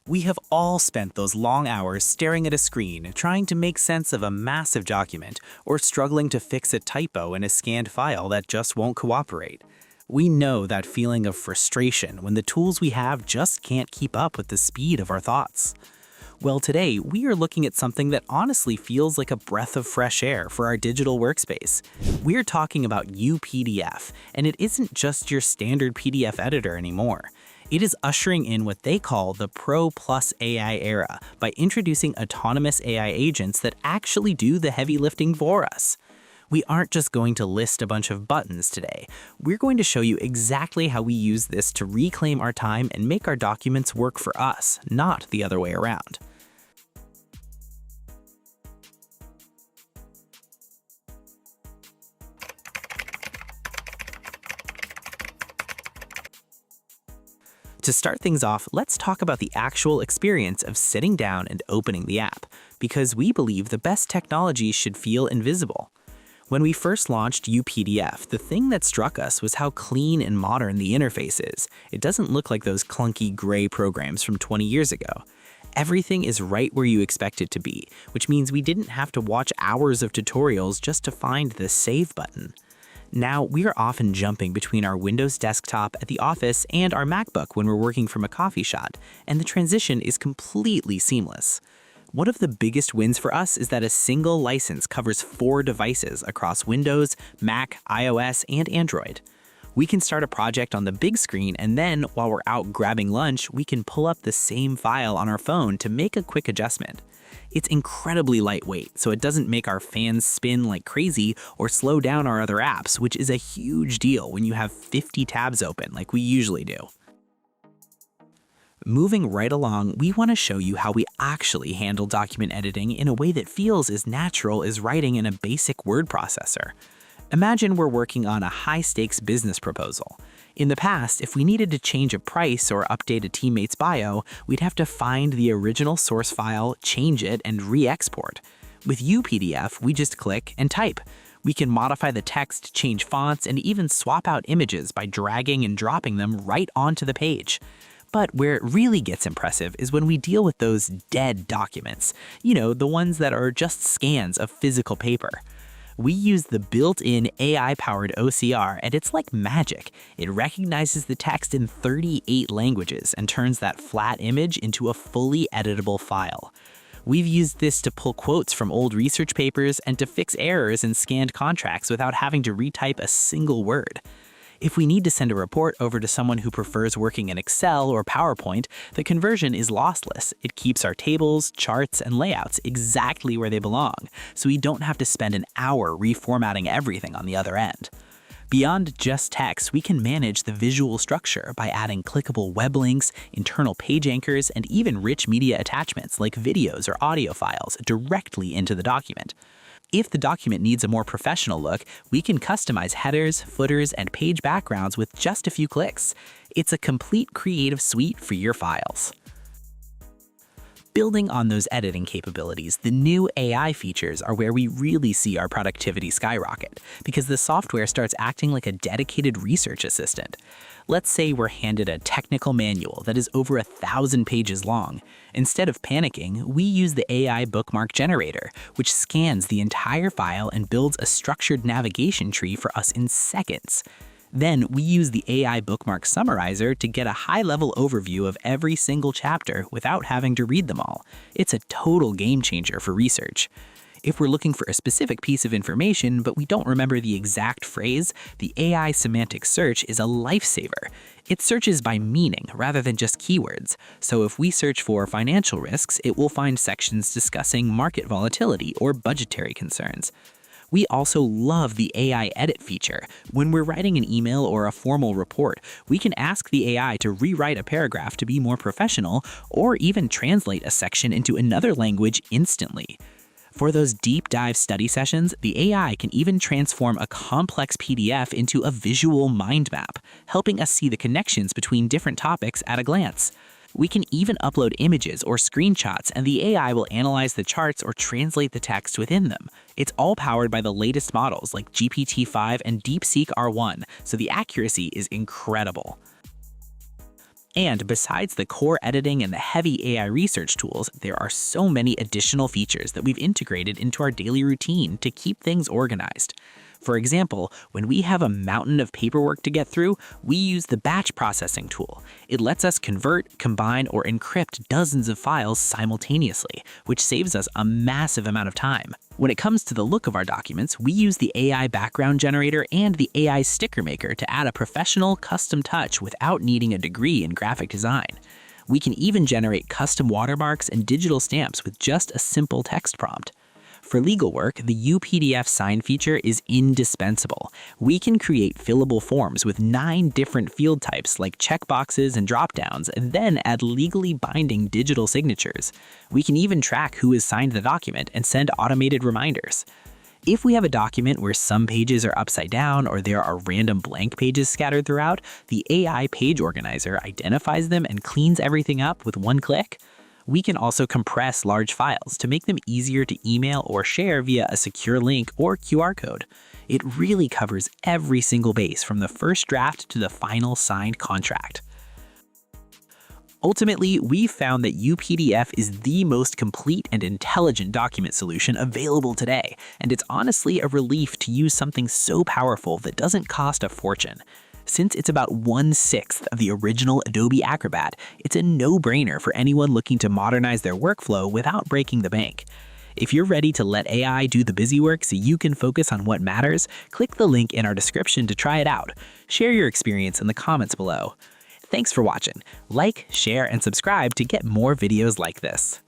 We have all spent those long hours staring at a screen, trying to make sense of a massive document, or struggling to fix a typo in a scanned file that just won't cooperate. We know that feeling of frustration when the tools we have just can't keep up with the speed of our thoughts. Well, today, we are looking at something that honestly feels like a breath of fresh air for our digital workspace. We're talking about UPDF, and it isn't just your standard PDF editor anymore. It is ushering in what they call the Pro Plus AI era by introducing autonomous AI agents that actually do the heavy lifting for us. We aren't just going to list a bunch of buttons today. We're going to show you exactly how we use this to reclaim our time and make our documents work for us, not the other way around. To start things off, let's talk about the actual experience of sitting down and opening the app, because we believe the best technology should feel invisible. When we first launched UPDF, the thing that struck us was how clean and modern the interface is. It doesn't look like those clunky gray programs from 20 years ago. Everything is right where you expect it to be, which means we didn't have to watch hours of tutorials just to find the Save button. Now, we are often jumping between our Windows desktop at the office and our MacBook when we're working from a coffee shop, and the transition is completely seamless. One of the biggest wins for us is that a single license covers 4 devices across Windows, Mac, iOS, and Android. We can start a project on the big screen, and then, while we're out grabbing lunch, we can pull up the same file on our phone to make a quick adjustment. It's incredibly lightweight, so it doesn't make our fans spin like crazy or slow down our other apps, which is a huge deal when you have 50 tabs open like we usually do. Moving right along, we want to show you how we actually handle document editing in a way that feels as natural as writing in a basic word processor. Imagine we're working on a high-stakes business proposal. In the past, if we needed to change a price or update a teammate's bio, we'd have to find the original source file, change it, and re-export. With UPDF, we just click and type. We can modify the text, change fonts, and even swap out images by dragging and dropping them right onto the page. But where it really gets impressive is when we deal with those dead documents. You know, the ones that are just scans of physical paper. We use the built-in AI-powered OCR, and it's like magic. It recognizes the text in 38 languages and turns that flat image into a fully editable file. We've used this to pull quotes from old research papers and to fix errors in scanned contracts without having to retype a single word. If we need to send a report over to someone who prefers working in Excel or PowerPoint, the conversion is lossless. It keeps our tables, charts, and layouts exactly where they belong, so we don't have to spend an hour reformatting everything on the other end. Beyond just text, we can manage the visual structure by adding clickable web links, internal page anchors, and even rich media attachments like videos or audio files directly into the document. If the document needs a more professional look, we can customize headers, footers, and page backgrounds with just a few clicks. It's a complete creative suite for your files. Building on those editing capabilities, the new AI features are where we really see our productivity skyrocket, because the software starts acting like a dedicated research assistant. Let's say we're handed a technical manual that is over 1,000 pages long. Instead of panicking, we use the AI bookmark generator, which scans the entire file and builds a structured navigation tree for us in seconds. Then we use the AI bookmark summarizer to get a high-level overview of every single chapter without having to read them all. It's a total game changer for research. If we're looking for a specific piece of information but we don't remember the exact phrase, the AI semantic search is a lifesaver. It searches by meaning rather than just keywords. So if we search for financial risks, it will find sections discussing market volatility or budgetary concerns. We also love the AI edit feature. When we're writing an email or a formal report, we can ask the AI to rewrite a paragraph to be more professional or even translate a section into another language instantly. For those deep dive study sessions, the AI can even transform a complex PDF into a visual mind map, helping us see the connections between different topics at a glance. We can even upload images or screenshots, and the AI will analyze the charts or translate the text within them. It's all powered by the latest models like GPT-5 and DeepSeek R1, so the accuracy is incredible. And besides the core editing and the heavy AI research tools, there are so many additional features that we've integrated into our daily routine to keep things organized. For example, when we have a mountain of paperwork to get through, we use the batch processing tool. It lets us convert, combine, or encrypt dozens of files simultaneously, which saves us a massive amount of time. When it comes to the look of our documents, we use the AI background generator and the AI sticker maker to add a professional, custom touch without needing a degree in graphic design. We can even generate custom watermarks and digital stamps with just a simple text prompt. For legal work, the UPDF sign feature is indispensable. We can create fillable forms with 9 different field types like checkboxes and dropdowns, and then add legally binding digital signatures. We can even track who has signed the document and send automated reminders. If we have a document where some pages are upside down or there are random blank pages scattered throughout, the AI page organizer identifies them and cleans everything up with one click. We can also compress large files to make them easier to email or share via a secure link or QR code. It really covers every single base from the first draft to the final signed contract. Ultimately, we've found that UPDF is the most complete and intelligent document solution available today, and it's honestly a relief to use something so powerful that doesn't cost a fortune. Since it's about 1/6 of the original Adobe Acrobat, it's a no-brainer for anyone looking to modernize their workflow without breaking the bank. If you're ready to let AI do the busy work so you can focus on what matters, click the link in our description to try it out. Share your experience in the comments below. Thanks for watching. Like, share, and subscribe to get more videos like this.